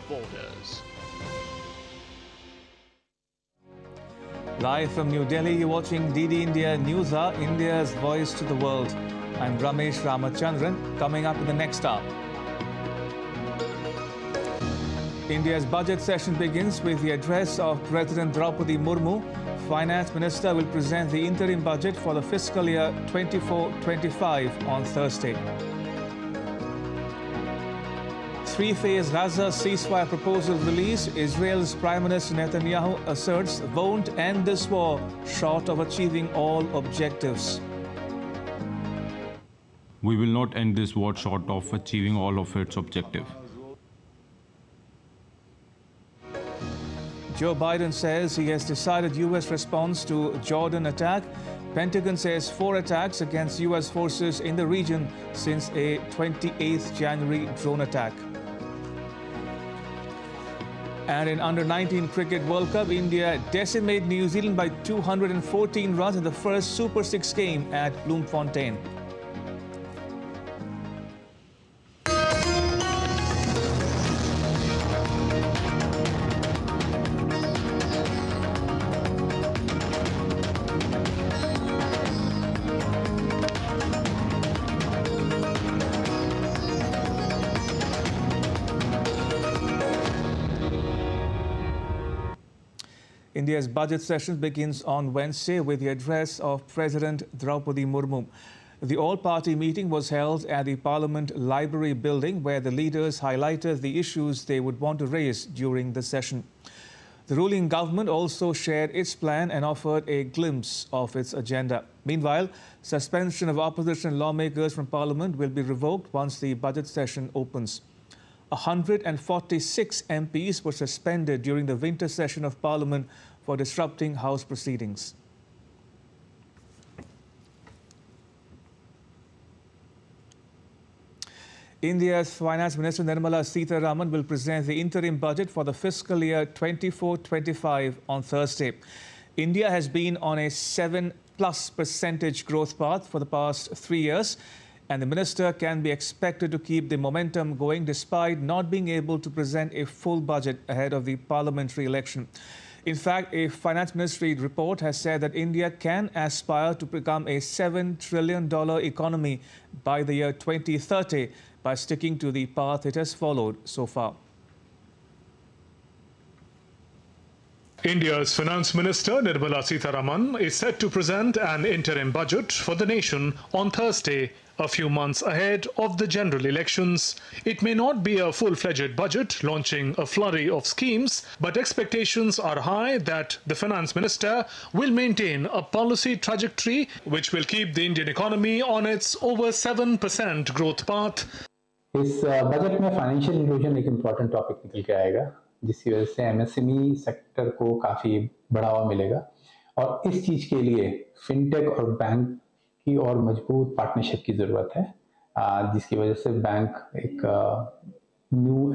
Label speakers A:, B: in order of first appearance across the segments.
A: borders.
B: Live from New Delhi, you're watching DD India News Hour, India's voice to the world. I'm Ramesh Ramachandran. Coming up in the next hour. India's budget session begins with the address of President Draupadi Murmu. Finance Minister will present the interim budget for the fiscal year 24-25 on Thursday. Three-phase Gaza ceasefire proposal release. Israel's Prime Minister Netanyahu asserts won't end this war short of achieving all objectives.
C: We will not end this war short of achieving all of its objectives.
B: Joe Biden says he has decided U.S. response to Jordan attack. Pentagon says 4 attacks against U.S. forces in the region since a 28th January drone attack. And in Under-19 Cricket World Cup, India decimate New Zealand by 214 runs in the first Super 6 game at Bloemfontein. India's budget session begins on Wednesday with the address of President Draupadi Murmu. The all-party meeting was held at the Parliament Library building, where the leaders highlighted the issues they would want to raise during the session. The ruling government also shared its plan and offered a glimpse of its agenda. Meanwhile, suspension of opposition lawmakers from Parliament will be revoked once the budget session opens. 146 MPs were suspended during the winter session of Parliament for disrupting House proceedings. India's Finance Minister Nirmala Sitharaman will present the interim budget for the fiscal year 24-25 on Thursday. India has been on a 7+% growth path for the past 3 years, and the minister can be expected to keep the momentum going despite not being able to present a full budget ahead of the parliamentary election. In fact, a finance ministry report has said that India can aspire to become a $7 trillion economy by the year 2030 by sticking to the path it has followed so far.
D: India's Finance Minister Nirmala Sitharaman is set to present an interim budget for the nation on Thursday, a few months ahead of the general elections. It may not be a full-fledged budget launching a flurry of schemes, but expectations are high that the Finance Minister will maintain a policy trajectory which will keep the Indian economy on its over 7% growth path.
E: इस budget में financial inclusion एक important topic निकल के आएगा, जिसकी वजह से MSME sector को काफ़ी बढ़ावा मिलेगा और इस चीज़ के लिए फिनटेक और बैंक की और मजबूत पार्टनरशिप की ज़रूरत है, जिसकी वजह से बैंक एक न्यू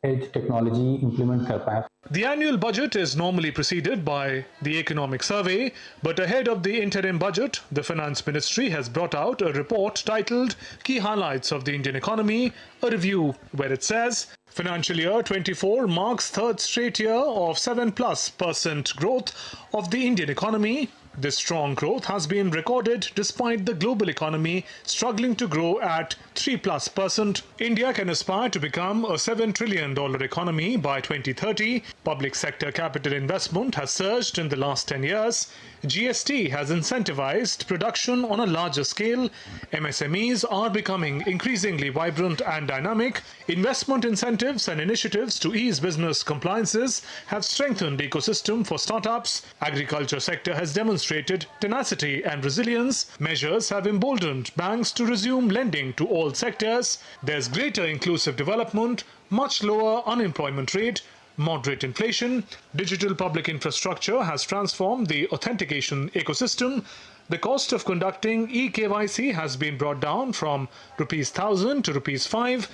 E: एज टेक्नोलॉजी इंप्लीमेंट कर पाए.
D: The annual budget is normally preceded by the economic survey, but ahead of the interim budget, the Finance Ministry has brought out a report titled Key Highlights of the Indian Economy, a review, where it says, Financial year 24 marks third straight year of 7+% growth of the Indian economy. This strong growth has been recorded despite the global economy struggling to grow at 3+%. India can aspire to become a $7 trillion economy by 2030. Public sector capital investment has surged in the last 10 years. GST has incentivized production on a larger scale. MSMEs are becoming increasingly vibrant and dynamic. Investment incentives and initiatives to ease business compliances have strengthened the ecosystem for startups. Agriculture sector has demonstrated tenacity and resilience. Measures have emboldened banks to resume lending to all sectors. There's greater inclusive development, much lower unemployment rate, moderate inflation. Digital public infrastructure has transformed the authentication ecosystem. The cost of conducting eKYC has been brought down from ₹1,000 to ₹5.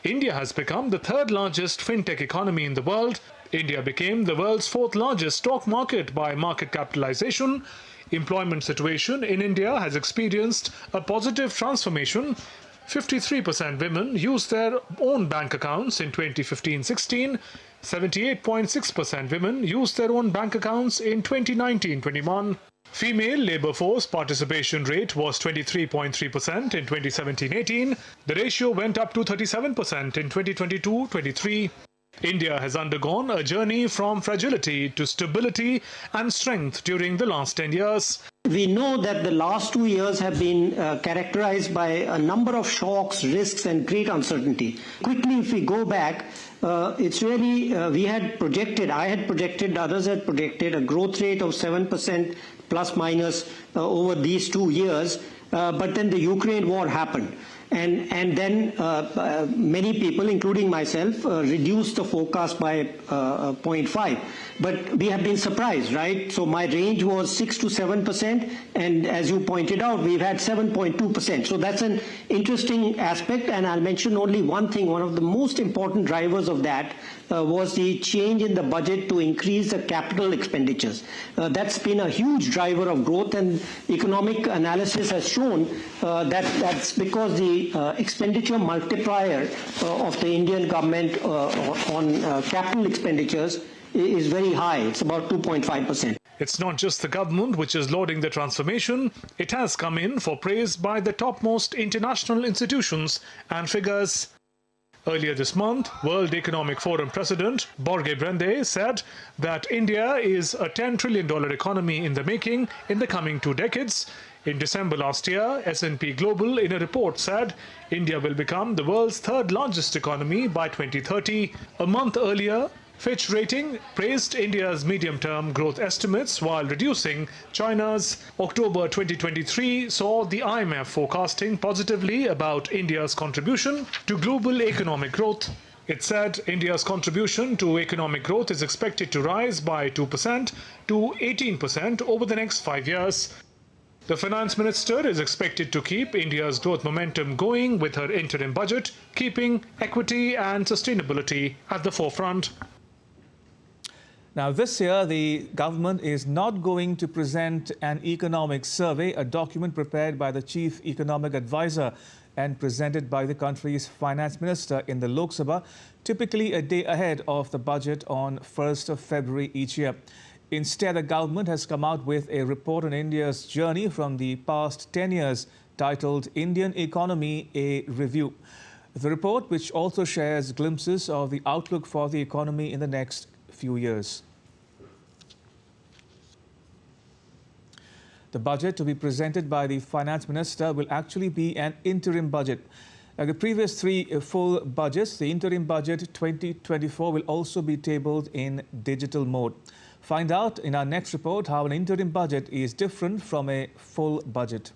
D: India has become the third largest fintech economy in the world. India became the world's fourth largest stock market by market capitalization. Employment situation in India has experienced a positive transformation. 53% women used their own bank accounts in 2015-16. 78.6% women used their own bank accounts in 2019-21. Female labour force participation rate was 23.3% in 2017-18. The ratio went up to 37% in 2022-23. India has undergone a journey from fragility to stability and strength during the last 10 years.
A: We know that the last 2 years have been characterized by a number of shocks, risks and great uncertainty. Quickly, if we go back, it's really, I had projected, others had projected a growth rate of 7% plus minus over these 2 years, but then the Ukraine war happened. And then many people, including myself, reduced the forecast by 0.5. But we have been surprised, right? So my range was 6 to 7%, and as you pointed out, we've had 7.2%. So that's an interesting aspect, and I'll mention only one thing. One of the most important drivers of that was the change in the budget to increase the capital expenditures. That's been a huge driver of growth, and economic analysis has shown that that's because the expenditure multiplier of the Indian government on capital expenditures is very high. It's about 2.5%.
D: It's not just the government which is lauding the transformation. It has come in for praise by the topmost international institutions and figures. Earlier this month, World Economic Forum President Borge Brende said that India is a $10 trillion economy in the making in the coming 2 decades. In December last year, S&P Global in a report said India will become the world's 3rd largest economy by 2030. A month earlier, Fitch Rating praised India's medium-term growth estimates while reducing China's. October 2023 saw the IMF forecasting positively about India's contribution to global economic growth. It said India's contribution to economic growth is expected to rise by 2% to 18% over the next 5 years. The finance minister is expected to keep India's growth momentum going with her interim budget, keeping equity and sustainability at the forefront.
B: Now, this year, the government is not going to present an economic survey, a document prepared by the chief economic advisor and presented by the country's finance minister in the Lok Sabha, typically a day ahead of the budget on 1st of February each year. Instead, the government has come out with a report on India's journey from the past 10 years titled Indian Economy, a Review. The report, which also shares glimpses of the outlook for the economy in the next few years. The budget to be presented by the finance minister will actually be an interim budget. Like the previous 3 full budgets, the interim budget 2024 will also be tabled in digital mode. Find out in our next report how an interim budget is different from a full budget.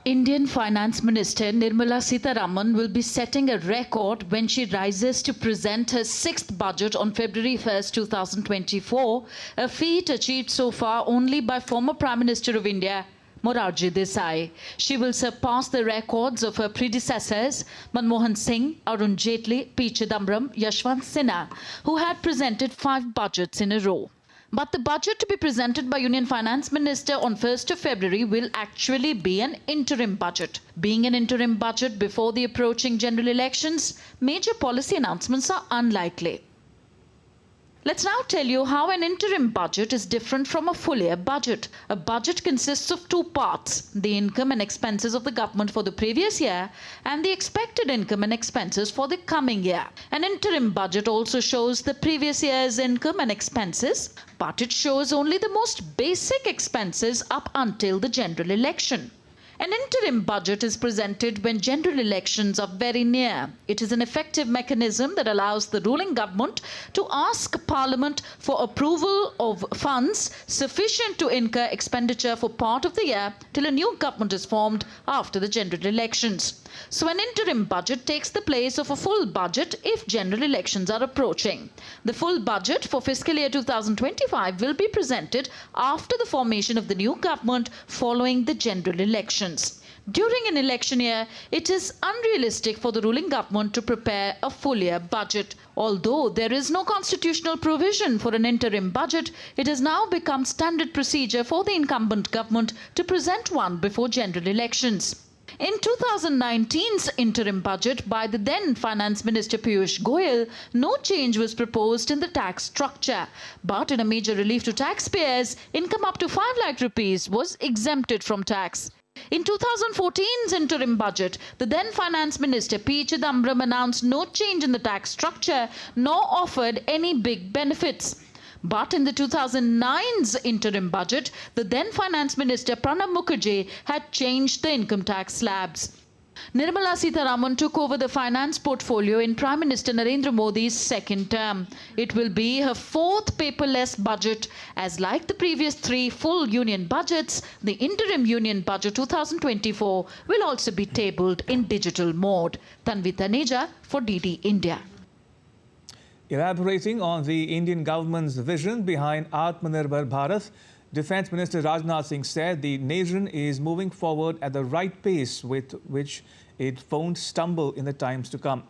F: Indian Finance Minister Nirmala Sitharaman will be setting a record when she rises to present her 6th budget on February 1st, 2024, a feat achieved so far only by former Prime Minister of India, Morarji Desai. She will surpass the records of her predecessors, Manmohan Singh, Arun Jaitley, P. Chidambaram, Yashwant Sinha, who had presented 5 budgets in a row. But the budget to be presented by Union Finance Minister on 1st of February will actually be an interim budget. Being an interim budget before the approaching general elections, major policy announcements are unlikely. Let's now tell you how an interim budget is different from a full-year budget. A budget consists of 2 parts, the income and expenses of the government for the previous year and the expected income and expenses for the coming year. An interim budget also shows the previous year's income and expenses, but it shows only the most basic expenses up until the general election. An interim budget is presented when general elections are very near. It is an effective mechanism that allows the ruling government to ask Parliament for approval of funds sufficient to incur expenditure for part of the year till a new government is formed after the general elections. So an interim budget takes the place of a full budget if general elections are approaching. The full budget for fiscal year 2025 will be presented after the formation of the new government following the general elections. During an election year, it is unrealistic for the ruling government to prepare a full-year budget. Although there is no constitutional provision for an interim budget, it has now become standard procedure for the incumbent government to present one before general elections. In 2019's interim budget by the then Finance Minister Piyush Goyal, no change was proposed in the tax structure. But in a major relief to taxpayers, income up to 5 lakh rupees was exempted from tax. In 2014's interim budget, the then Finance Minister P. Chidambaram announced no change in the tax structure nor offered any big benefits. But in the 2009's interim budget, the then Finance Minister Pranab Mukherjee had changed the income tax slabs. Nirmala Sitharaman took over the finance portfolio in Prime Minister Narendra Modi's second term. It will be her fourth paperless budget, as like the previous 3 full union budgets, the interim union budget 2024 will also be tabled in digital mode. Tanvi Taneja for DD India.
B: Elaborating on the Indian government's vision behind Atmanirbhar Bharat, Defence Minister Rajnath Singh said the nation is moving forward at the right pace with which it won't stumble in the times to come.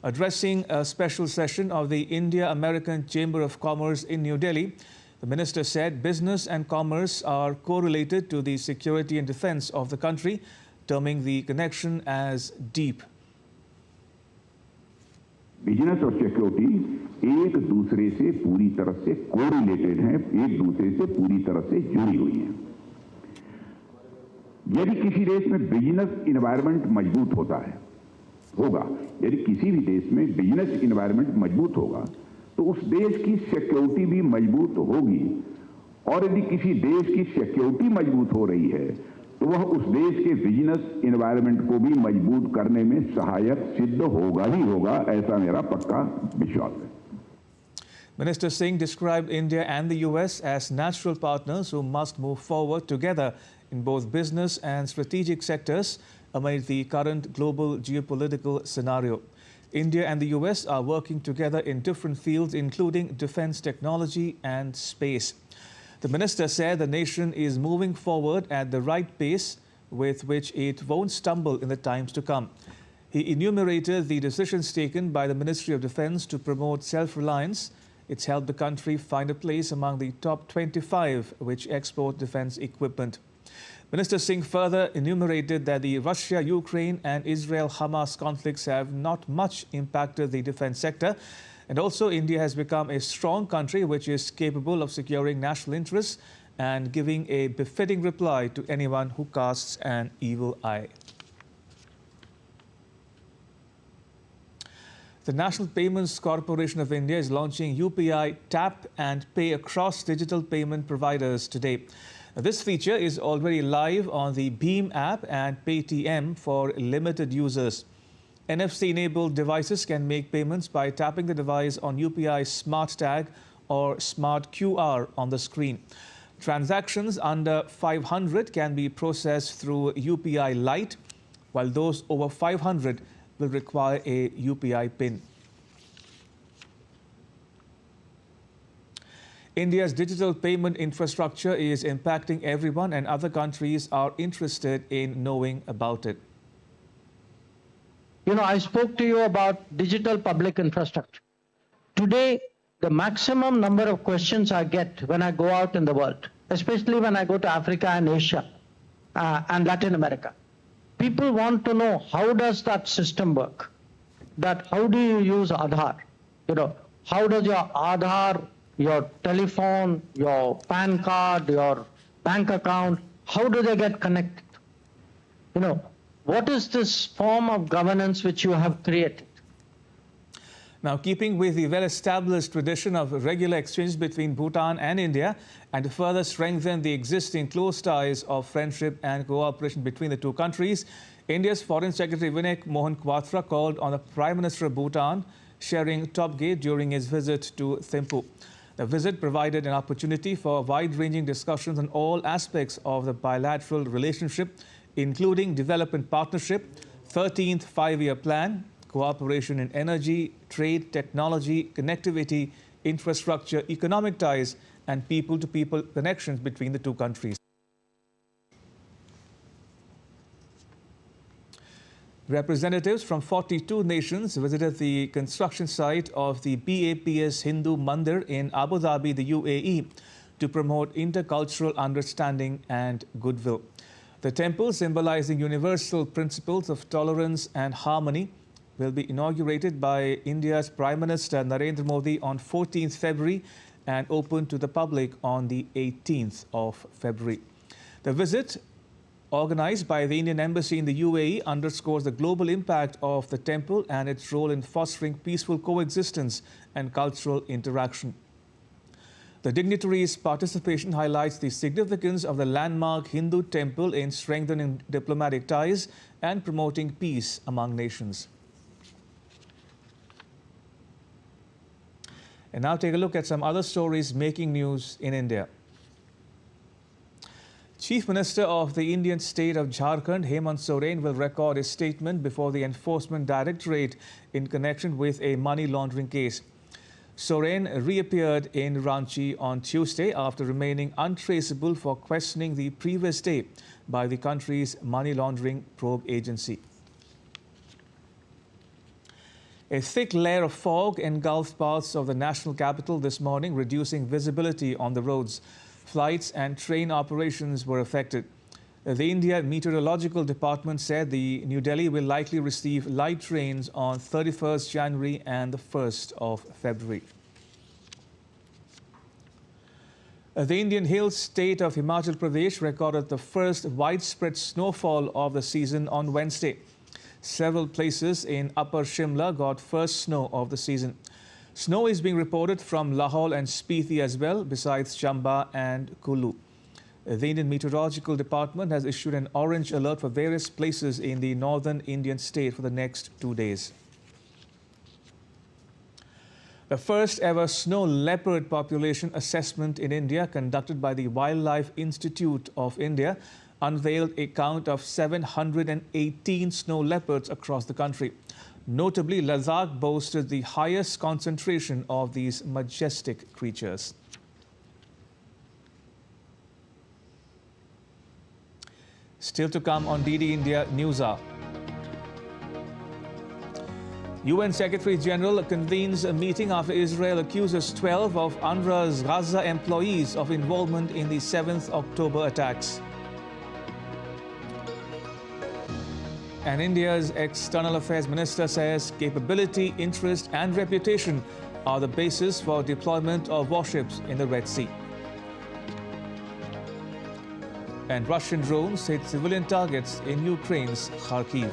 B: Addressing a special session of the India-American Chamber of Commerce in New Delhi, the minister said business and commerce are correlated to the security and defence of the country, terming the connection as deep.
G: Business और security एक दूसरे से पूरी तरह से correlated हैं, एक दूसरे से पूरी तरह से जुड़ी हुई हैं। यदि किसी देश में बिजनेस इन्वायरमेंट मजबूत होगा, यदि किसी भी देश में बिजनेस इन्वायरमेंट मजबूत होगा, तो उस देश की सिक्योरिटी भी मजबूत होगी। और यदि किसी देश की सिक्योरिटी मजबूत हो रही है, तो वह उस देश के बिजनेस इन्वायरमेंट को भी मजबूत करने में सहायक सिद्ध होगा ही होगा, ऐसा मेरा पक्का विश्वास है।
B: Minister Singh described India and the US as natural partners who must move forward together in both business and strategic sectors amid the current global geopolitical scenario. India and the US are working together in different fields, including defense technology and space. The minister said the nation is moving forward at the right pace with which it won't stumble in the times to come. He enumerated the decisions taken by the Ministry of Defence to promote self-reliance. It's helped the country find a place among the top 25 which export defence equipment. Minister Singh further enumerated that the Russia-Ukraine and Israel-Hamas conflicts have not much impacted the defence sector. And also, India has become a strong country which is capable of securing national interests and giving a befitting reply to anyone who casts an evil eye. The National Payments Corporation of India is launching UPI Tap and Pay across digital payment providers today. This feature is already live on the Bheem app and Paytm for limited users. NFC-enabled devices can make payments by tapping the device on UPI Smart Tag or Smart QR on the screen. Transactions under 500 can be processed through UPI Lite, while those over 500 will require a UPI PIN. India's digital payment infrastructure is impacting everyone, and other countries are interested in knowing about it.
H: You know, I spoke to you about digital public infrastructure. Today, the maximum number of questions I get when I go out in the world, especially when I go to Africa and Asia and Latin America, people want to know, how does that system work? That how do you use Aadhaar? You know, how does your Aadhaar, your telephone, your PAN card, your bank account, how do they get connected? You know, what is this form of governance which you have created?
B: Now, keeping with the well-established tradition of regular exchanges between Bhutan and India, and to further strengthen the existing close ties of friendship and cooperation between the two countries, India's Foreign Secretary Vinayak Mohan Quatra called on the Prime Minister of Bhutan, Shering Tobgay, during his visit to Thimphu. The visit provided an opportunity for wide-ranging discussions on all aspects of the bilateral relationship, including development partnership, 13th five-year plan, cooperation in energy, trade, technology, connectivity, infrastructure, economic ties, and people-to-people connections between the two countries. Representatives from 42 nations visited the construction site of the BAPS Hindu Mandir in Abu Dhabi, the UAE, to promote intercultural understanding and goodwill. The temple, symbolizing universal principles of tolerance and harmony, will be inaugurated by India's Prime Minister Narendra Modi on 14th February and open to the public on the 18th of February. The visit, organized by the Indian Embassy in the UAE, underscores the global impact of the temple and its role in fostering peaceful coexistence and cultural interaction. The dignitaries' participation highlights the significance of the landmark Hindu temple in strengthening diplomatic ties and promoting peace among nations. And now take a look at some other stories making news in India. Chief Minister of the Indian state of Jharkhand, Hemant Soren, will record a statement before the Enforcement Directorate in connection with a money laundering case. Soren reappeared in Ranchi on Tuesday after remaining untraceable for questioning the previous day by the country's money laundering probe agency. A thick layer of fog engulfed parts of the national capital this morning, reducing visibility on the roads. Flights and train operations were affected. The India Meteorological Department said the New Delhi will likely receive light rains on 31st January and the 1st of February. The Indian hills state of Himachal Pradesh recorded the first widespread snowfall of the season on Wednesday. Several places in Upper Shimla got first snow of the season. Snow is being reported from Lahaul and Spiti as well, besides Chamba and Kulu. The Indian Meteorological Department has issued an orange alert for various places in the northern Indian state for the next 2 days. The first ever snow leopard population assessment in India, conducted by the Wildlife Institute of India, unveiled a count of 718 snow leopards across the country. Notably, Ladakh boasted the highest concentration of these majestic creatures. Still to come on DD India News Hour. UN Secretary General convenes a meeting after Israel accuses 12 of UNRWA's Gaza employees of involvement in the 7th October attacks. And India's External Affairs Minister says capability, interest and reputation are the basis for deployment of warships in the Red Sea. And Russian drones hit civilian targets in Ukraine's Kharkiv.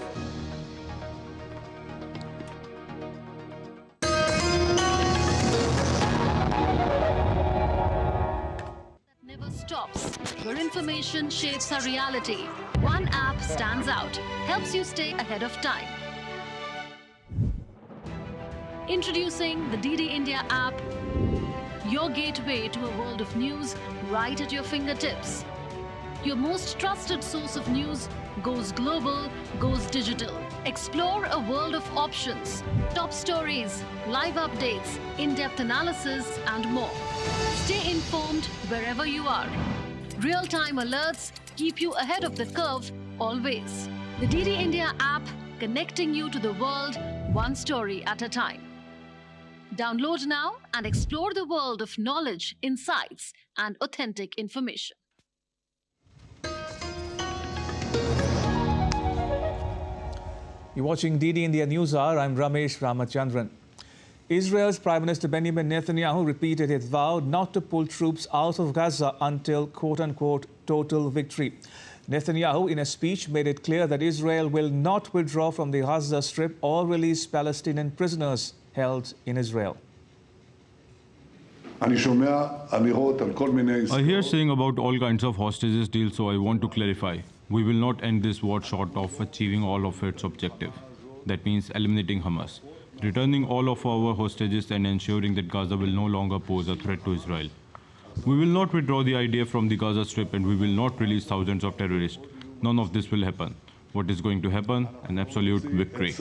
I: Never stops, where information shapes our reality. One app stands out, helps you stay ahead of time. Introducing the DD India app, your gateway to a world of news right at your fingertips. Your most trusted source of news goes global, goes digital. Explore a world of options, top stories, live updates, in-depth analysis and more. Stay informed wherever you are. Real-time alerts keep you ahead of the curve always. The DD India app, connecting you to the world one story at a time. Download now and explore the world of knowledge, insights and authentic information.
B: You're watching DD India News Hour. I'm Ramesh Ramachandran. Israel's Prime Minister Benjamin Netanyahu repeated his vow not to pull troops out of Gaza until quote-unquote total victory. Netanyahu, in a speech, made it clear that Israel will not withdraw from the Gaza Strip or release Palestinian prisoners held in Israel.
C: I hear saying about all kinds of hostages deals, so I want to clarify. We will not end this war short of achieving all of its objective. That means eliminating Hamas, returning all of our hostages and ensuring that Gaza will no longer pose a threat to Israel. We will not withdraw the idea from the Gaza Strip and we will not release thousands of terrorists. None of this will happen. What is going to happen? An absolute victory.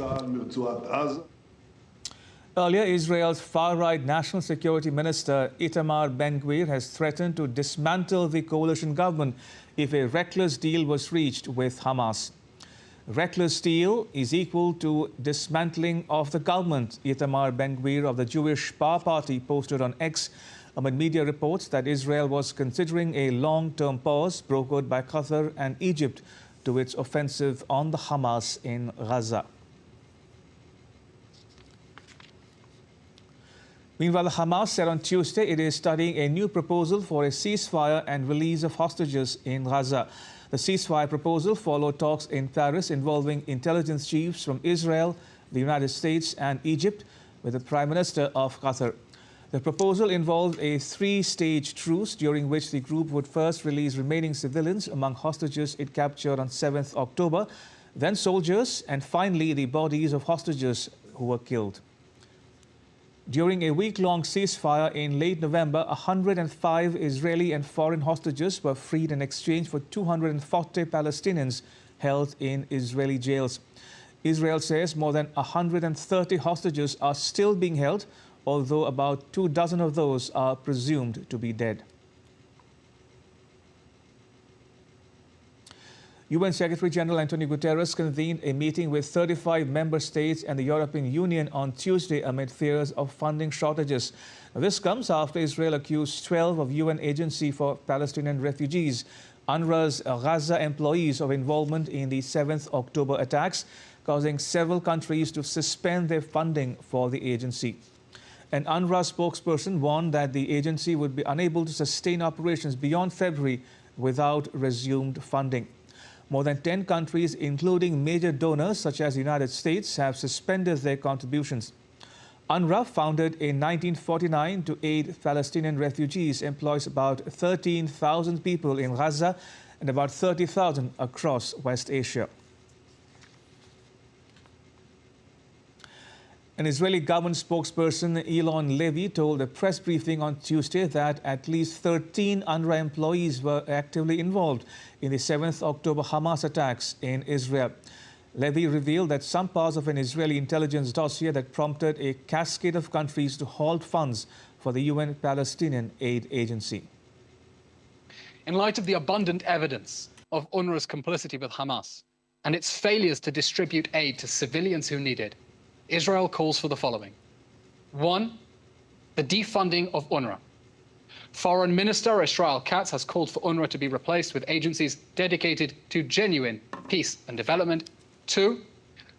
B: Earlier, Israel's far-right National Security Minister Itamar Ben-Gvir has threatened to dismantle the coalition government if a reckless deal was reached with Hamas. Reckless deal is equal to dismantling of the government, Itamar Ben-Gvir of the Jewish Power Party posted on X amid media reports that Israel was considering a long-term pause brokered by Qatar and Egypt to its offensive on the Hamas in Gaza. Meanwhile, the Hamas said on Tuesday it is studying a new proposal for a ceasefire and release of hostages in Gaza. The ceasefire proposal followed talks in Paris involving intelligence chiefs from Israel, the United States and Egypt with the Prime Minister of Qatar. The proposal involved a three-stage truce during which the group would first release remaining civilians among hostages it captured on 7th October, then soldiers and finally the bodies of hostages who were killed. During a week-long ceasefire in late November, 105 Israeli and foreign hostages were freed in exchange for 240 Palestinians held in Israeli jails. Israel says more than 130 hostages are still being held, although about 24 of those are presumed to be dead. UN Secretary-General Antonio Guterres convened a meeting with 35 member states and the European Union on Tuesday amid fears of funding shortages. This comes after Israel accused 12 of UN Agency for Palestinian Refugees, UNRWA's Gaza employees, of involvement in the 7th October attacks, causing several countries to suspend their funding for the agency. An UNRWA spokesperson warned that the agency would be unable to sustain operations beyond February without resumed funding. More than 10 countries, including major donors such as the United States, have suspended their contributions. UNRWA, founded in 1949 to aid Palestinian refugees, employs about 13,000 people in Gaza and about 30,000 across West Asia. An Israeli government spokesperson, Elon Levy, told a press briefing on Tuesday that at least 13 UNRWA employees were actively involved in the 7th October Hamas attacks in Israel. Levy revealed that some parts of an Israeli intelligence dossier that prompted a cascade of countries to halt funds for the UN Palestinian Aid Agency.
J: In light of the abundant evidence of UNRWA's complicity with Hamas and its failures to distribute aid to civilians who need it, Israel calls for the following. 1. The defunding of UNRWA. Foreign Minister Israel Katz has called for UNRWA to be replaced with agencies dedicated to genuine peace and development. 2.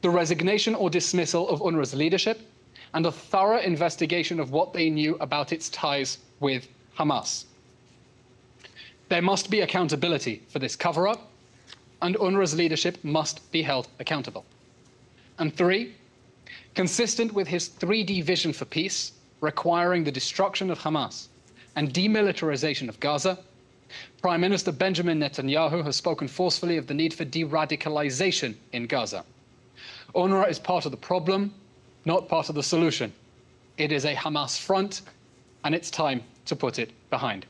J: The resignation or dismissal of UNRWA's leadership and a thorough investigation of what they knew about its ties with Hamas. There must be accountability for this cover-up, and UNRWA's leadership must be held accountable. And 3. Consistent with his 3D vision for peace, requiring the destruction of Hamas and demilitarization of Gaza, Prime Minister Benjamin Netanyahu has spoken forcefully of the need for de-radicalization in Gaza. UNRWA is part of the problem, not part of the solution. It is a Hamas front, and it's time to put it behind.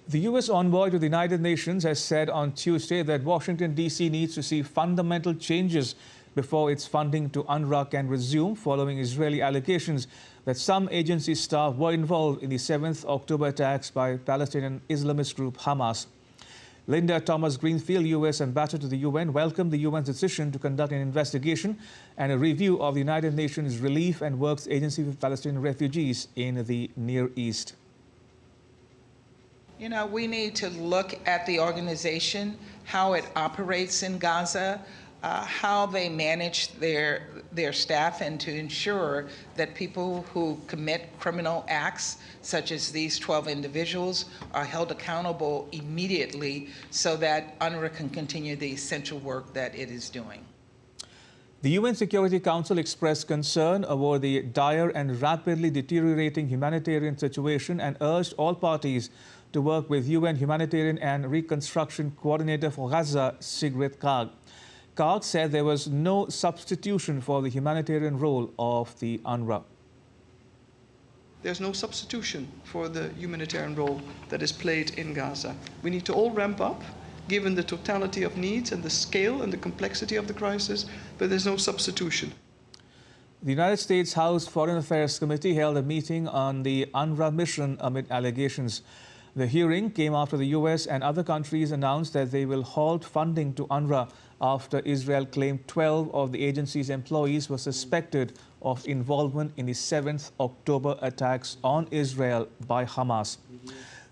B: The U.S. envoy to the United Nations has said on Tuesday that Washington, D.C. needs to see fundamental changes before its funding to UNRWA can resume, following Israeli allegations that some agency staff were involved in the 7th October attacks by Palestinian Islamist group Hamas. Linda Thomas-Greenfield, U.S. Ambassador to the UN, welcomed the UN's decision to conduct an investigation and a review of the United Nations Relief and Works Agency for Palestinian Refugees in the Near East.
K: You know, we need to look at the organization, how it operates in Gaza, how they manage their staff, and to ensure that people who commit criminal acts, such as these 12 individuals, are held accountable immediately so that UNRWA can continue the essential work that it is doing.
B: The UN Security Council expressed concern over the dire and rapidly deteriorating humanitarian situation and urged all parties to work with UN Humanitarian and Reconstruction Coordinator for Gaza, Sigrid Kaag. Kaag said there was no substitution for the humanitarian role of the UNRWA.
L: There's no substitution for the humanitarian role that is played in Gaza. We need to all ramp up, given the totality of needs and the scale and the complexity of the crisis, but there's no substitution.
B: The United States House Foreign Affairs Committee held a meeting on the UNRWA mission amid allegations. The hearing came after the U.S. and other countries announced that they will halt funding to UNRWA after Israel claimed 12 of the agency's employees were suspected of involvement in the 7th October attacks on Israel by Hamas.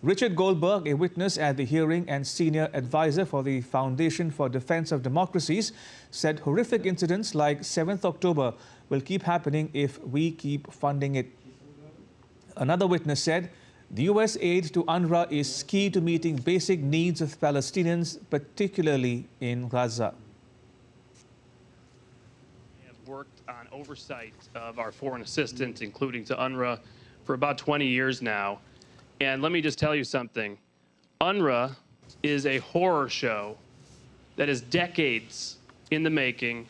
B: Richard Goldberg, a witness at the hearing and senior advisor for the Foundation for Defense of Democracies, said horrific incidents like 7th October will keep happening if we keep funding it. Another witness said the U.S. aid to UNRWA is key to meeting basic needs of Palestinians, particularly in Gaza.
M: I have worked on oversight of our foreign assistance, including to UNRWA, for about 20 years now. And let me just tell you something. UNRWA is a horror show that is decades in the making,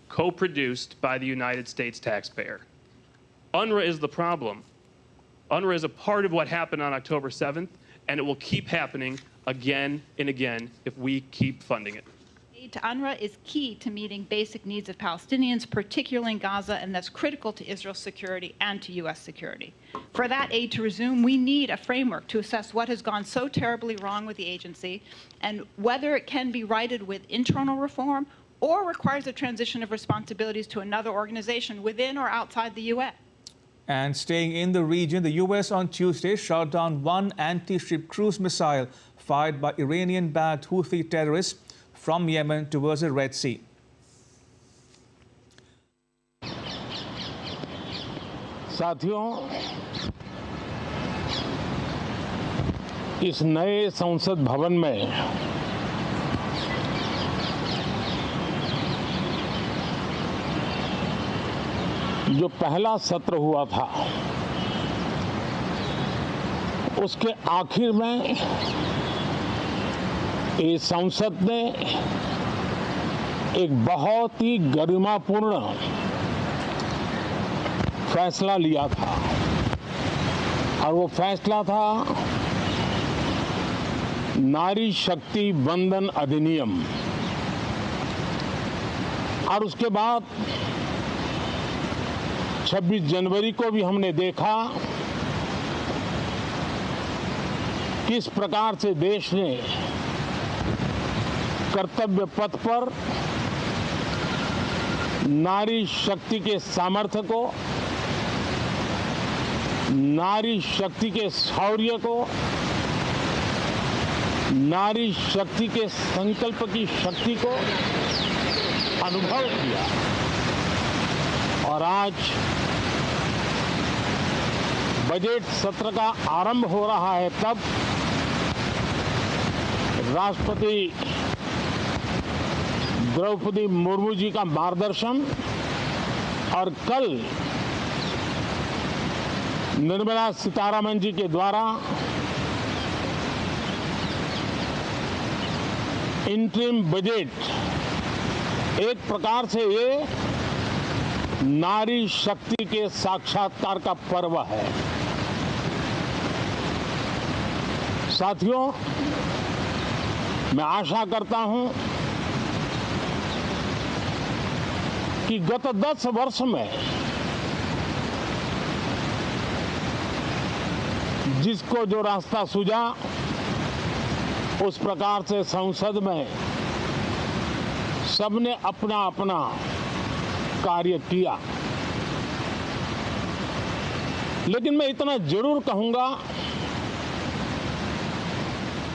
M: co-produced by the United States taxpayer. UNRWA is the problem. UNRWA is a part of what happened on October 7th, and it will keep happening again and again if we keep funding it.
N: Aid to UNRWA is key to meeting basic needs of Palestinians, particularly in Gaza, and that's critical to Israel's security and to U.S. security. For that aid to resume, we need a framework to assess what has gone so terribly wrong with the agency and whether it can be righted with internal reform or requires a transition of responsibilities to another organization within or outside the U.S.
B: And staying in the region, the U.S. on Tuesday shot down one anti-ship cruise missile fired by Iranian-backed Houthi terrorists from Yemen towards the Red Sea.
O: साथियों, इस नए संसद भवन में जो पहला सत्र हुआ था, उसके आखिर में ये संसद ने एक बहुत ही गरिमापूर्ण फैसला लिया था और वो फैसला था नारी शक्ति वंदन अधिनियम। और उसके बाद 26 जनवरी को भी हमने देखा किस प्रकार से देश ने कर्तव्य पथ पर नारी शक्ति के सामर्थ्य को, नारी शक्ति के शौर्य को, नारी शक्ति के संकल्प की शक्ति को अनुभव किया। और आज बजट सत्र का आरंभ हो रहा है, तब राष्ट्रपति द्रौपदी मुर्मू जी का मार्गदर्शन और कल निर्मला सीतारमण जी के द्वारा इंटरिम बजट एक प्रकार से ये नारी शक्ति के साक्षात्कार का पर्व है। साथियों, मैं आशा करता हूं कि गत 10 वर्ष में जिसको जो रास्ता सूझा, उस प्रकार से संसद में सबने अपना अपना कार्य किया। लेकिन मैं इतना जरूर कहूंगा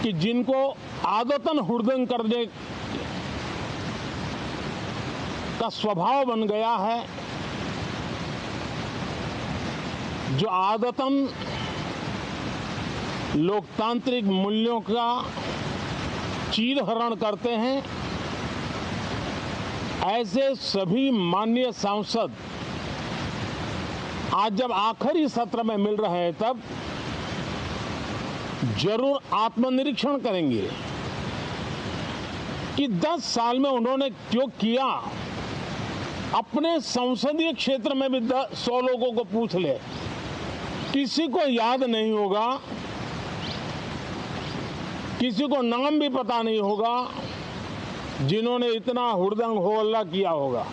O: कि जिनको आदतन हुड़दंग करने का स्वभाव बन गया है, जो आदतन लोकतांत्रिक मूल्यों का चीरहरण करते हैं, ऐसे सभी माननीय सांसद आज जब आखिरी सत्र में मिल रहे हैं, तब जरूर आत्मनिरीक्षण करेंगे कि 10 साल में उन्होंने क्यों किया। अपने संसदीय क्षेत्र में भी 100 लोगों को पूछ ले, किसी को याद नहीं होगा, किसी को नाम भी पता नहीं होगा जिन्होंने इतना हुड़दंग हो हल्ला किया होगा।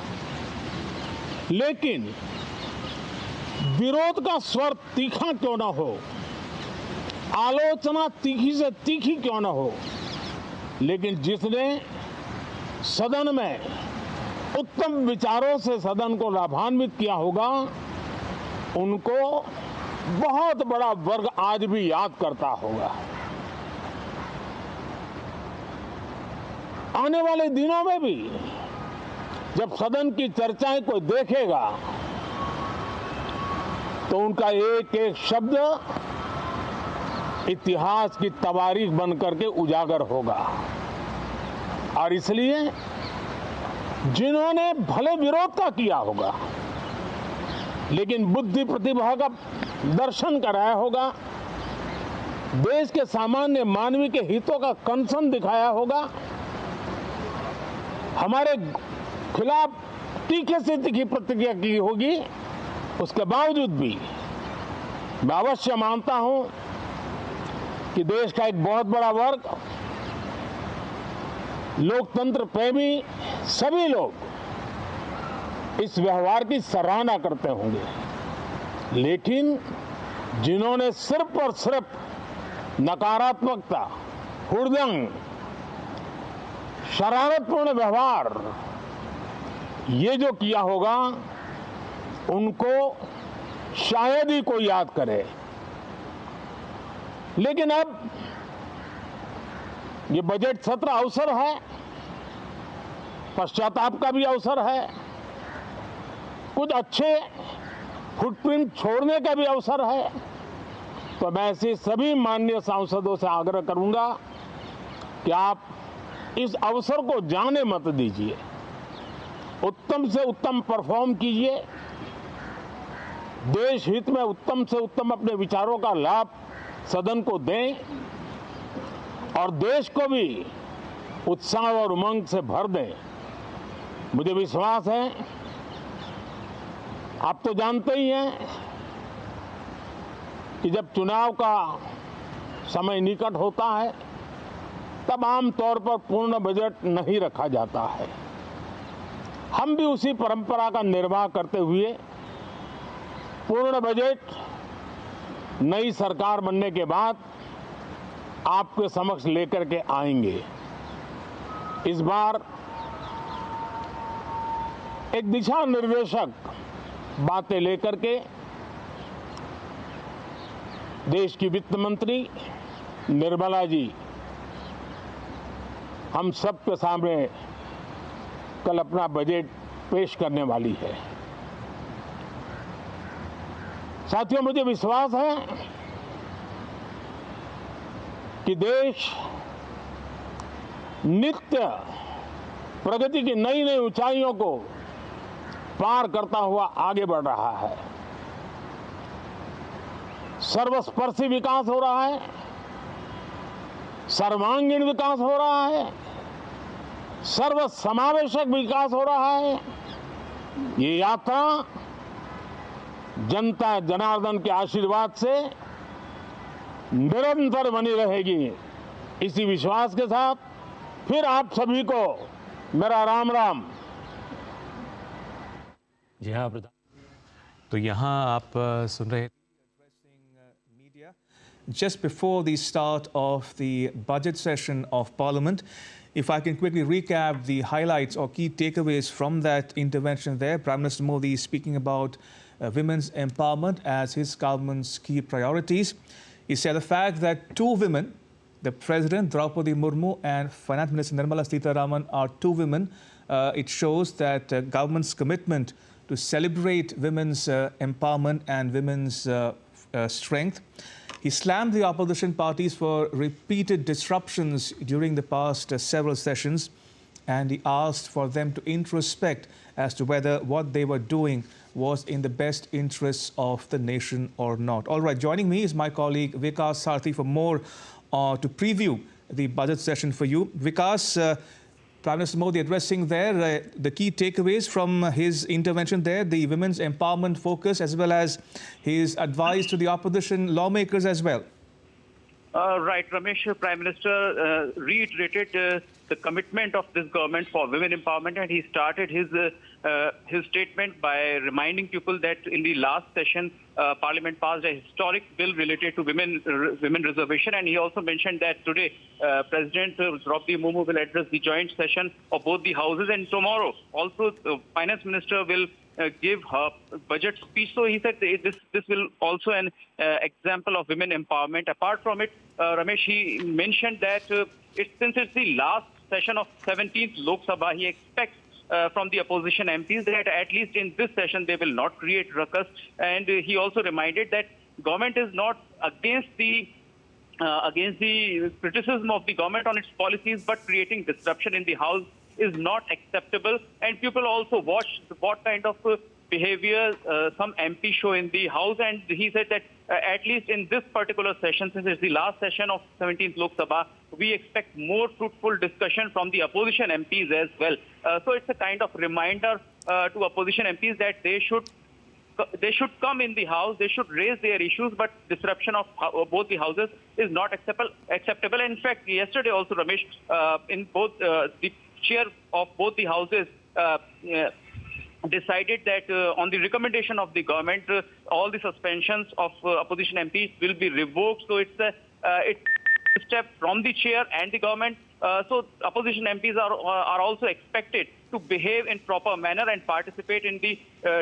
O: लेकिन विरोध का स्वर तीखा क्यों ना हो, आलोचना तीखी से तीखी क्यों ना हो, लेकिन जिसने सदन में उत्तम विचारों से सदन को लाभान्वित किया होगा, उनको बहुत बड़ा वर्ग आज भी याद करता होगा। आने वाले दिनों में भी जब सदन की चर्चाएं कोई देखेगा तो उनका एक एक शब्द इतिहास की तवारीख बन करके उजागर होगा। और इसलिए जिन्होंने भले विरोध का किया होगा लेकिन बुद्धि प्रतिभा का दर्शन कराया होगा, देश के सामान्य मानवीय के हितों का कंसर्न दिखाया होगा, हमारे खिलाफ तीखे से तीखी प्रतिक्रिया की होगी, उसके बावजूद भी मैं अवश्य मानता हूं कि देश का एक बहुत बड़ा वर्ग, लोकतंत्र प्रेमी सभी लोग इस व्यवहार की सराहना करते होंगे। लेकिन जिन्होंने सिर्फ और सिर्फ नकारात्मकता, हुड़दंग, शरारतपूर्ण व्यवहार ये जो किया होगा, उनको शायद ही कोई याद करे। लेकिन अब ये बजट सत्र अवसर है, पश्चाताप का भी अवसर है, कुछ अच्छे फुटप्रिंट छोड़ने का भी अवसर है। तो मैं ऐसे सभी माननीय सांसदों से आग्रह करूंगा कि आप इस अवसर को जाने मत दीजिए, उत्तम से उत्तम परफॉर्म कीजिए, देश हित में उत्तम से उत्तम अपने विचारों का लाभ सदन को दें और देश को भी उत्साह और उमंग से भर दें। मुझे विश्वास है, आप तो जानते ही हैं कि जब चुनाव का समय निकट होता है तब आमतौर पर पूर्ण बजट नहीं रखा जाता है। हम भी उसी परंपरा का निर्वाह करते हुए पूर्ण बजट नई सरकार बनने के बाद आपके समक्ष लेकर के आएंगे। इस बार एक दिशा निर्देशक बातें लेकर के देश की वित्त मंत्री निर्मला जी हम सब के सामने कल अपना बजट पेश करने वाली है। साथियों, मुझे विश्वास है कि देश नित्य प्रगति की नई नई ऊंचाइयों को पार करता हुआ आगे बढ़ रहा है। सर्वस्पर्शी विकास हो रहा है, सर्वांगीण विकास हो रहा है, सर्व समावेशक विकास हो रहा है। ये यात्रा जनता जनार्दन के आशीर्वाद से निरंतर बनी रहेगी। इसी विश्वास के साथ फिर आप सभी को मेरा राम राम।
B: जी हाँ प्रधान, तो यहाँ आप सुन रहे media just before the start of the budget session of Parliament. If I can quickly recap the highlights or key takeaways from that intervention there, Prime Minister Modi speaking about women's empowerment as his government's key priorities. He said the fact that two women, the President Draupadi Murmu and Finance Minister Nirmala Sitharaman, are two women. It shows that government's commitment to celebrate women's empowerment and women's strength. He slammed the opposition parties for repeated disruptions during the past several sessions, and he asked for them to introspect as to whether what they were doing was in the best interests of the nation or not. All right, joining me is my colleague Vikas Sarthi for more to preview the budget session for you. Vikas, Prime Minister Modi addressing there the key takeaways from his intervention there, the women's empowerment focus, as well as his advice to the opposition lawmakers as well.
P: Right, Ramesh, Prime Minister reiterated the commitment of this government for women empowerment, and he started his statement by reminding people that in the last session, Parliament passed a historic bill related to women reservation, and he also mentioned that today President Draupadi Murmu will address the joint session of both the houses, and tomorrow also the Finance Minister will give her budget speech. So he said this will also an example of women empowerment. Apart from it, Ramesh, he mentioned that since it's the last session of 17th Lok Sabha, he expects from the opposition MPs that at least in this session they will not create ruckus. And he also reminded that government is not against the criticism of the government on its policies, but creating disruption in the House is not acceptable. And people also watch what kind of behavior some MPs show in the House. And he said that at least in this particular session, since it's the last session of 17th Lok Sabha, we expect more fruitful discussion from the opposition MPs as well. So it's a kind of reminder to opposition MPs that they should come in the House, they should raise their issues, but disruption of both the houses is not acceptable. And in fact, yesterday also, Ramesh, in both the chair of both the houses decided that on the recommendation of the government, all the suspensions of opposition MPs will be revoked. So it's a step from the chair and the government. So opposition MPs are also expected to behave in proper manner and participate in the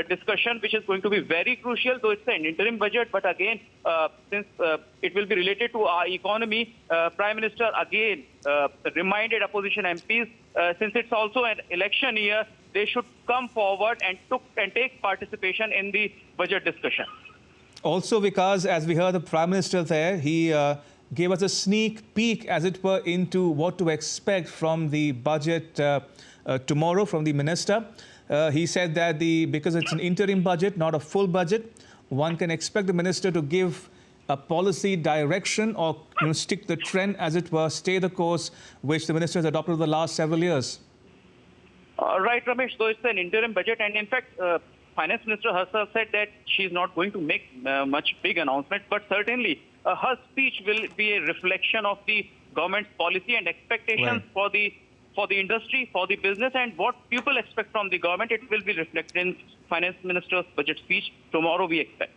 P: discussion, which is going to be very crucial. Though it's an interim budget, but again, since it will be related to our economy, Prime Minister again reminded opposition MPs, since it's also an election year, they should come forward and take participation in the budget discussion.
B: Also, Vikas, as we heard the Prime Minister there, he gave us a sneak peek, as it were, into what to expect from the budget tomorrow from the minister. He said that because it's an interim budget, not a full budget, one can expect the minister to give a policy direction or stick the trend, as it were, stay the course which the minister has adopted over the last several years.
P: Right, Ramesh. So it's an interim budget, and in fact, Finance Minister herself said that she's not going to make much big announcement, but certainly her speech will be a reflection of the government's policy and expectations for the industry, for the business, and what people expect from the government. It will be reflected in Finance Minister's budget speech tomorrow, we expect.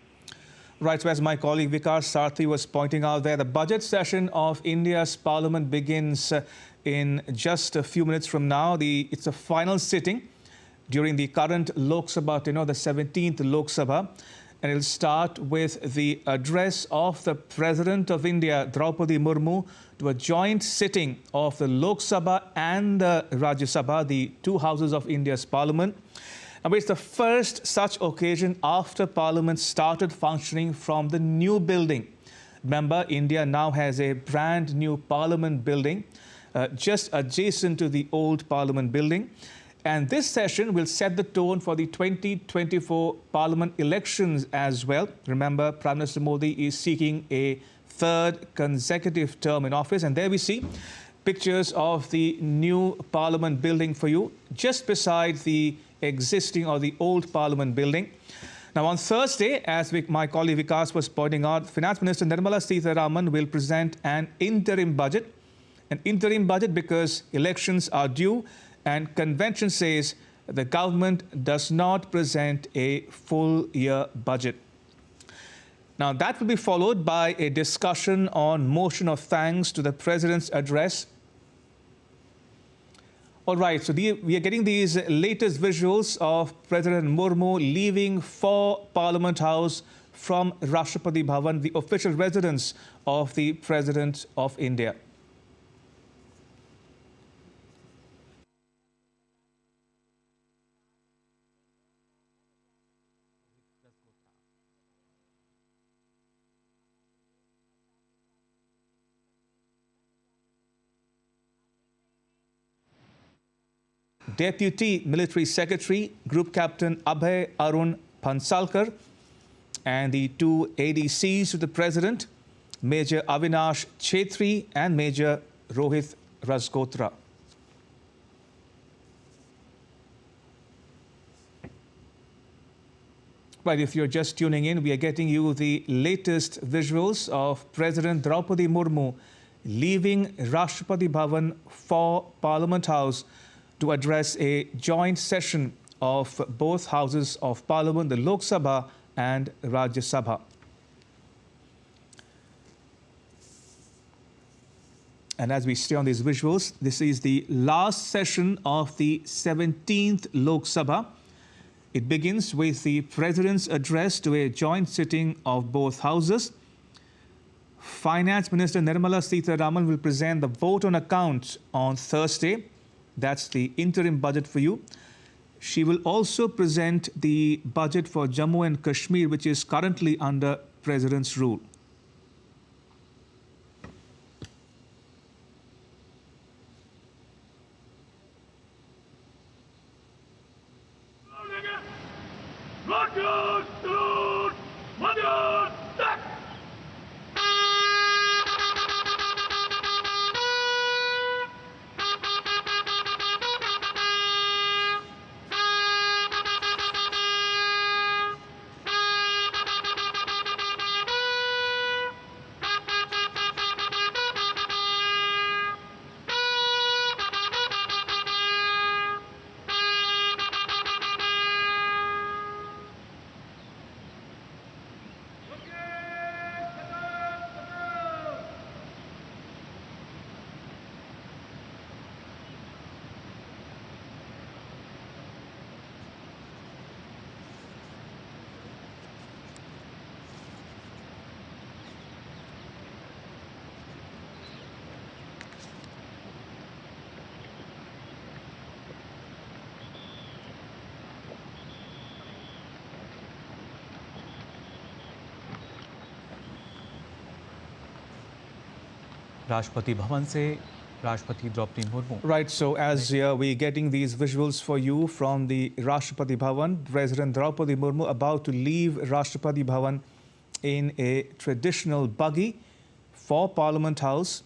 B: Right, so as my colleague Vikas Sarthi was pointing out there, the budget session of India's Parliament begins in just a few minutes from now. It's a final sitting during the current Lok Sabha, the 17th Lok Sabha. And it'll start with the address of the President of India, Draupadi Murmu, to a joint sitting of the Lok Sabha and the Rajya Sabha, the two houses of India's Parliament. And it's the first such occasion after Parliament started functioning from the new building. Remember, India now has a brand new Parliament building just adjacent to the old Parliament building. And this session will set the tone for the 2024 Parliament elections as well. Remember, Prime Minister Modi is seeking a third consecutive term in office. And there we see pictures of the new Parliament building for you, just beside the existing or the old Parliament building. Now, on Thursday, as my colleague Vikas was pointing out, Finance Minister Nirmala Sitharaman will present an interim budget. An interim budget because elections are due, and convention says the government does not present a full year budget. Now, that will be followed by a discussion on motion of thanks to the President's address. All right, so we are getting these latest visuals of President Murmu leaving for Parliament House from Rashtrapati Bhavan, the official residence of the President of India. Deputy Military Secretary, Group Captain Abhay Arun Pansalkar, and the two ADCs to the President, Major Avinash Chetri and Major Rohit Rasgotra. Right, if you're just tuning in, we are getting you the latest visuals of President Draupadi Murmu leaving Rashtrapati Bhavan for Parliament House to address a joint session of both houses of Parliament, the Lok Sabha and Rajya Sabha. And as we stay on these visuals, this is the last session of the 17th Lok Sabha. It begins with the President's address to a joint sitting of both houses. Finance Minister Nirmala Sitharaman will present the vote on accounts on Thursday. That's the interim budget for you. She will also present the budget for Jammu and Kashmir, which is currently under President's rule.
Q: Rashtrapati Bhavan से राष्ट्रपति Draupadi Murmu.
B: Right, so as we're getting these visuals for you from the Rashtrapati Bhavan, President Draupadi Murmu about to leave Rashtrapati Bhavan in a traditional buggy for Parliament House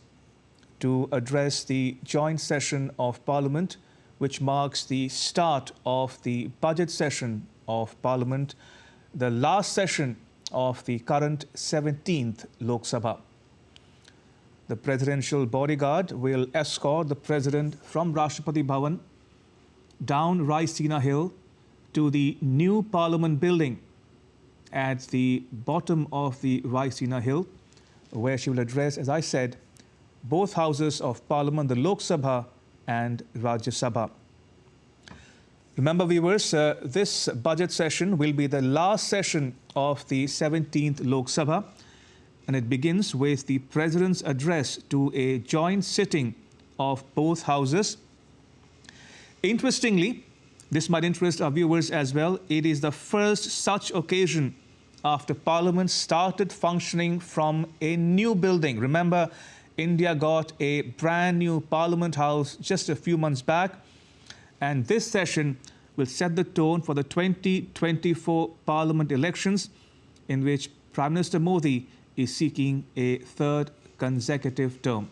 B: to address the joint session of Parliament, which marks the start of the budget session of Parliament, the last session of the current 17th Lok Sabha. The presidential bodyguard will escort the president from Rashtrapati Bhavan down Raisina Hill to the new Parliament building at the bottom of the Raisina Hill, where she will address, as I said, both houses of Parliament, the Lok Sabha and Rajya Sabha. Remember, viewers, this budget session will be the last session of the 17th Lok Sabha. And it begins with the President's address to a joint sitting of both houses. Interestingly, this might interest our viewers as well, it is the first such occasion after Parliament started functioning from a new building. Remember, India got a brand new Parliament House just a few months back, and this session will set the tone for the 2024 Parliament elections, in which Prime Minister Modi is seeking a third consecutive term.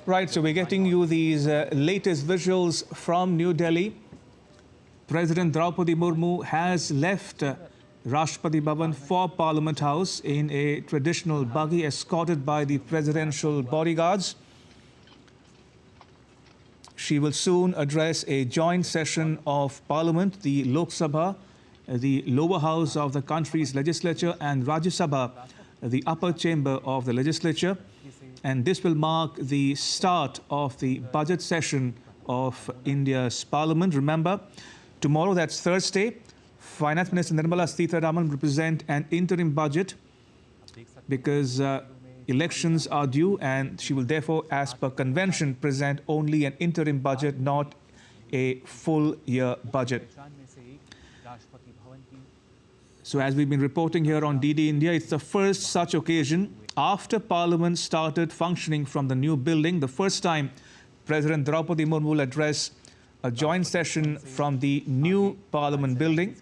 B: Right, so we're getting you these latest visuals from New Delhi. President Draupadi Murmu has left Rashtrapati Bhavan for Parliament House in a traditional buggy escorted by the presidential bodyguards. She will soon address a joint session of Parliament, the Lok Sabha the lower house of the country's legislature, and Rajya Sabha, the upper chamber of the legislature. And this will mark the start of the budget session of India's parliament. Remember, tomorrow, that's Thursday, Finance Minister Nirmala Sitharaman will present an interim budget because elections are due, and she will therefore, as per convention, present only an interim budget, not a full year budget. So as we've been reporting here on DD India, it's the first such occasion after Parliament started functioning from the new building. The first time President Draupadi Murmu will address a joint session from the new Parliament building.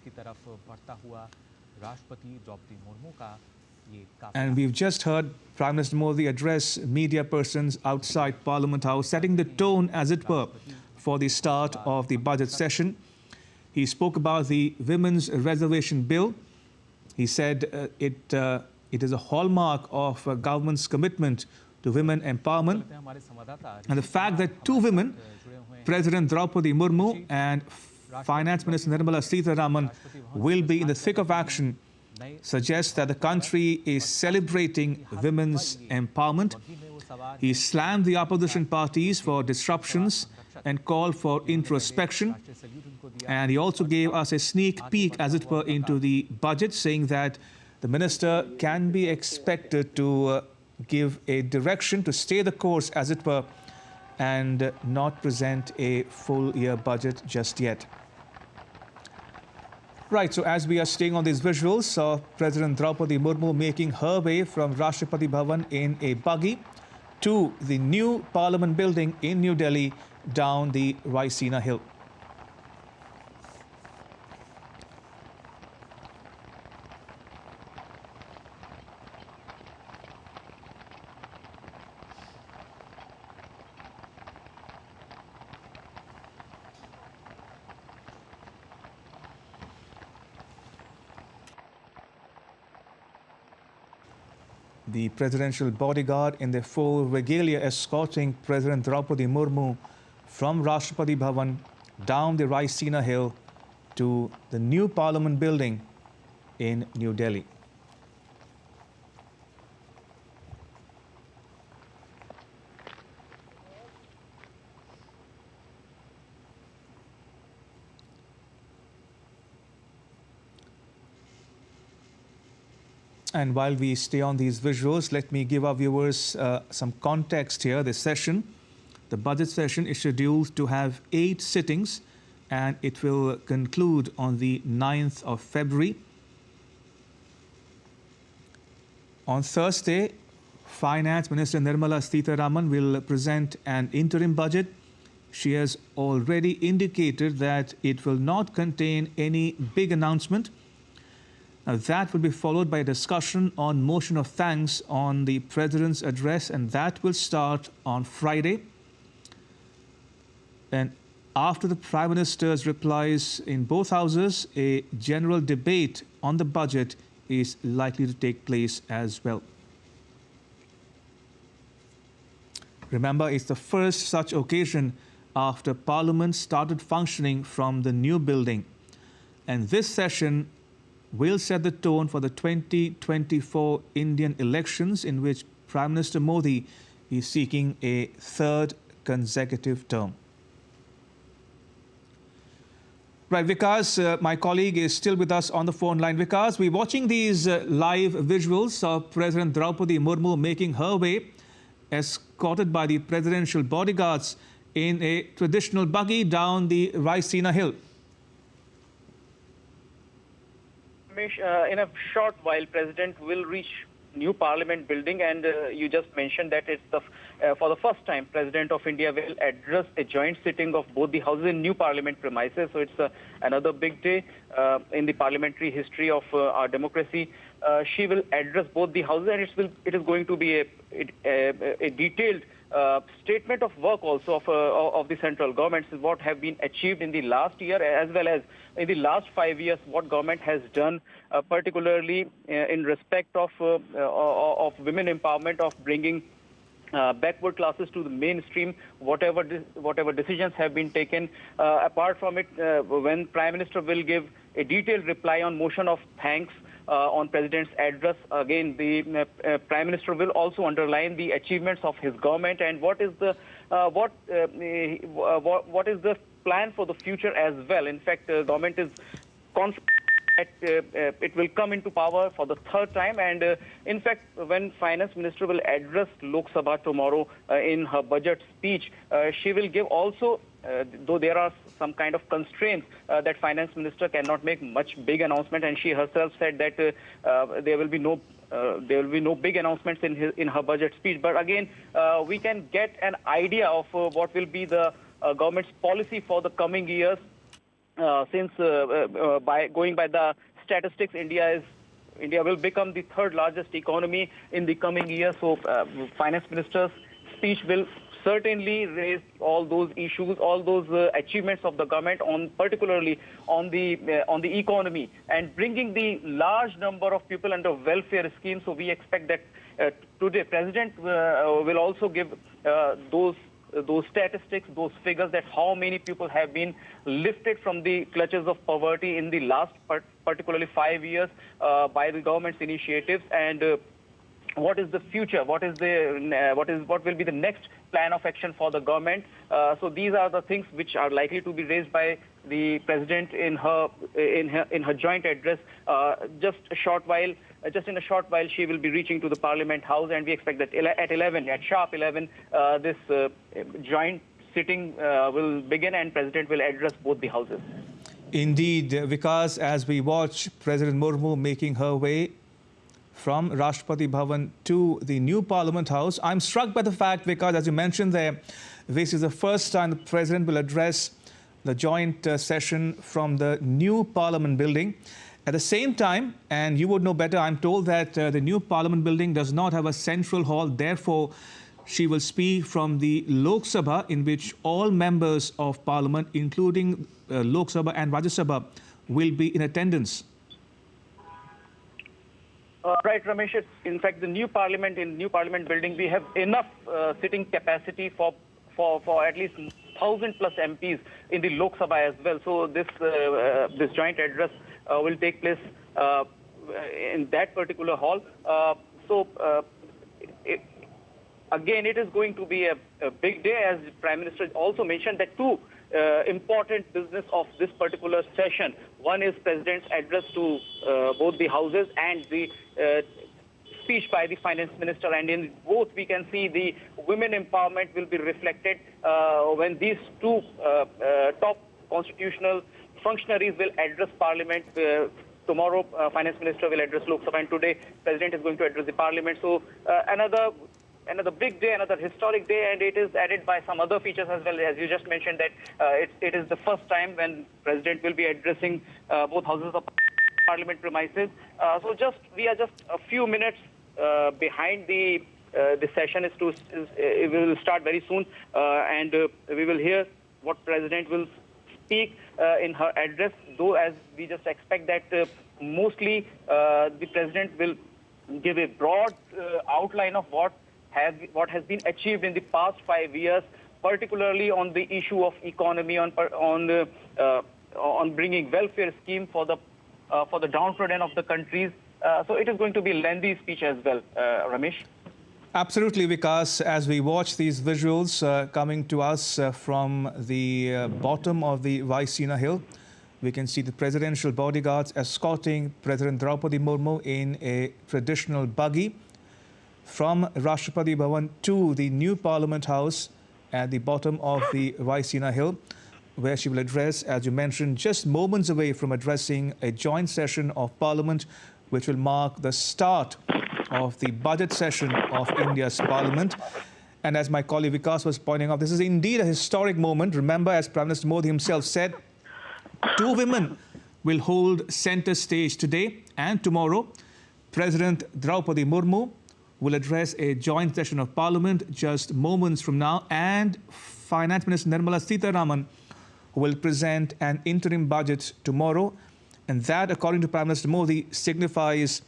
B: And we've just heard Prime Minister Modi address media persons outside Parliament House, setting the tone, as it were, for the start of the budget session. He spoke about the Women's Reservation Bill. He said it is a hallmark of government's commitment to women empowerment. And the fact that two women, President Draupadi Murmu and Finance Minister Nirmala Sitharaman, will be in the thick of action suggests that the country is celebrating women's empowerment. He slammed the opposition parties for disruptions and called for introspection. And he also gave us a sneak peek, as it were, into the budget, saying that the minister can be expected to give a direction, to stay the course, as it were, and not present a full year budget just yet. Right, so as we are staying on these visuals of President Draupadi Murmu making her way from Rashtrapati Bhavan in a buggy to the new Parliament building in New Delhi down the Raisina Hill. The presidential bodyguard in their full regalia escorting President Draupadi Murmu from Rashtrapati Bhavan down the Raisina Hill to the new Parliament building in New Delhi. And while we stay on these visuals, let me give our viewers some context here. This session, the budget session, is scheduled to have 8 sittings, and it will conclude on the 9th of February. On Thursday, Finance Minister Nirmala Sitharaman will present an interim budget. She has already indicated that it will not contain any big announcement. That will be followed by a discussion on motion of thanks on the President's address, and that will start on Friday. And after the Prime Minister's replies in both houses, a general debate on the budget is likely to take place as well. Remember, it's the first such occasion after Parliament started functioning from the new building. And this session will set the tone for the 2024 Indian elections, in which Prime Minister Modi is seeking a 3rd consecutive term. Right, Vikas, my colleague, is still with us on the phone line. Vikas, we're watching these live visuals of President Draupadi Murmu making her way, escorted by the presidential bodyguards, in a traditional buggy down the Raisina Hill.
P: In a short while, President will reach new Parliament building, and you just mentioned that it's for the first time President of India will address a joint sitting of both the houses in new Parliament premises. So it's another big day in the parliamentary history of our democracy. She will address both the houses, and it is going to be a detailed statement of work also of the central government, what have been achieved in the last year as well as in the last 5 years, what government has done, particularly in respect of women empowerment, of bringing backward classes to the mainstream, whatever decisions have been taken. Apart from it, when Prime Minister will give a detailed reply on motion of thanks on President's address. Again, the Prime Minister will also underline the achievements of his government and what is the plan for the future as well. In fact, the government is confident that it will come into power for the third time. And in fact, when Finance Minister will address Lok Sabha tomorrow in her budget speech, she will give also, though there are some kind of constraints that Finance Minister cannot make much big announcement, and she herself said that there will be no big announcements in her budget speech. But again, we can get an idea of what will be the government's policy for the coming years. Since by the statistics, India will become the third largest economy in the coming year. So, Finance Minister's speech will certainly raise all those issues, all those achievements of the government, particularly on the economy, and bringing the large number of people under welfare schemes. So we expect that today President will also give those statistics, those figures, that how many people have been lifted from the clutches of poverty in the last particularly 5 years by the government's initiatives, and what is the future, what will be the next plan of action for the government. So these are the things which are likely to be raised by the President in her joint address. Just in a short while, she will be reaching to the Parliament House, and we expect that at sharp 11, this joint sitting will begin, and President will address both the houses.
B: Indeed, Vikas, as we watch President Murmu making her way from Rashtrapati Bhavan to the new Parliament House, I'm struck by the fact, Vikas, as you mentioned there, this is the first time the President will address the joint session from the new Parliament building. At the same time, and you would know better, I'm told that the new Parliament building does not have a central hall. Therefore, she will speak from the Lok Sabha, in which all members of Parliament, including Lok Sabha and Rajya Sabha, will be in attendance.
P: Right, Ramesh. In fact, the new Parliament building, we have enough sitting capacity for at least 1,000+ MPs in the Lok Sabha as well. So this joint address will take place in that particular hall. Again, it is going to be a big day, as the Prime Minister also mentioned that two important business of this particular session. One is President's address to both the houses and the speech by the Finance Minister, and in both we can see the women empowerment will be reflected when these two top constitutional functionaries will address Parliament. Tomorrow, Finance Minister will address Lok Sabha, and today President is going to address the Parliament. So another big day, another historic day, and it is added by some other features as well. As you just mentioned, that it is the first time when President will be addressing both houses of Parliament premises. So we are just a few minutes behind the session. It will start very soon, and we will hear what President will speak in her address. Though, as we just expect that mostly the President will give a broad outline of what has been achieved in the past 5 years, particularly on the issue of economy, on bringing welfare scheme for the downtrodden of the countries. So it is going to be a lengthy speech as well, Ramesh.
B: Absolutely, Vikas. As we watch these visuals coming to us from the bottom of the Vaisina Hill, we can see the presidential bodyguards escorting President Draupadi Murmu in a traditional buggy from Rashtrapati Bhavan to the new Parliament House at the bottom of the Vaisina Hill, where she will address, as you mentioned, just moments away from addressing a joint session of Parliament, which will mark the start of the budget session of India's Parliament. And as my colleague Vikas was pointing out, this is indeed a historic moment. Remember, as Prime Minister Modi himself said, two women will hold centre stage today and tomorrow. President Draupadi Murmu will address a joint session of Parliament just moments from now, and Finance Minister Nirmala Sitharaman will present an interim budget tomorrow. And that, according to Prime Minister Modi, signifies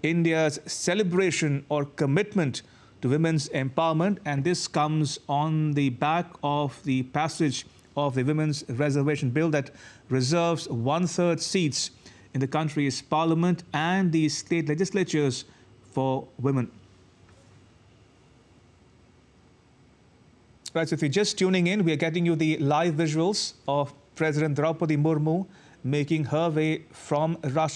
B: India's celebration or commitment to women's empowerment. And this comes on the back of the passage of the Women's Reservation Bill that reserves 1/3 seats in the country's parliament and the state legislatures for women. Right, so if you're just tuning in, we are getting you the live visuals of President Draupadi Murmu making her way from Rashtrapati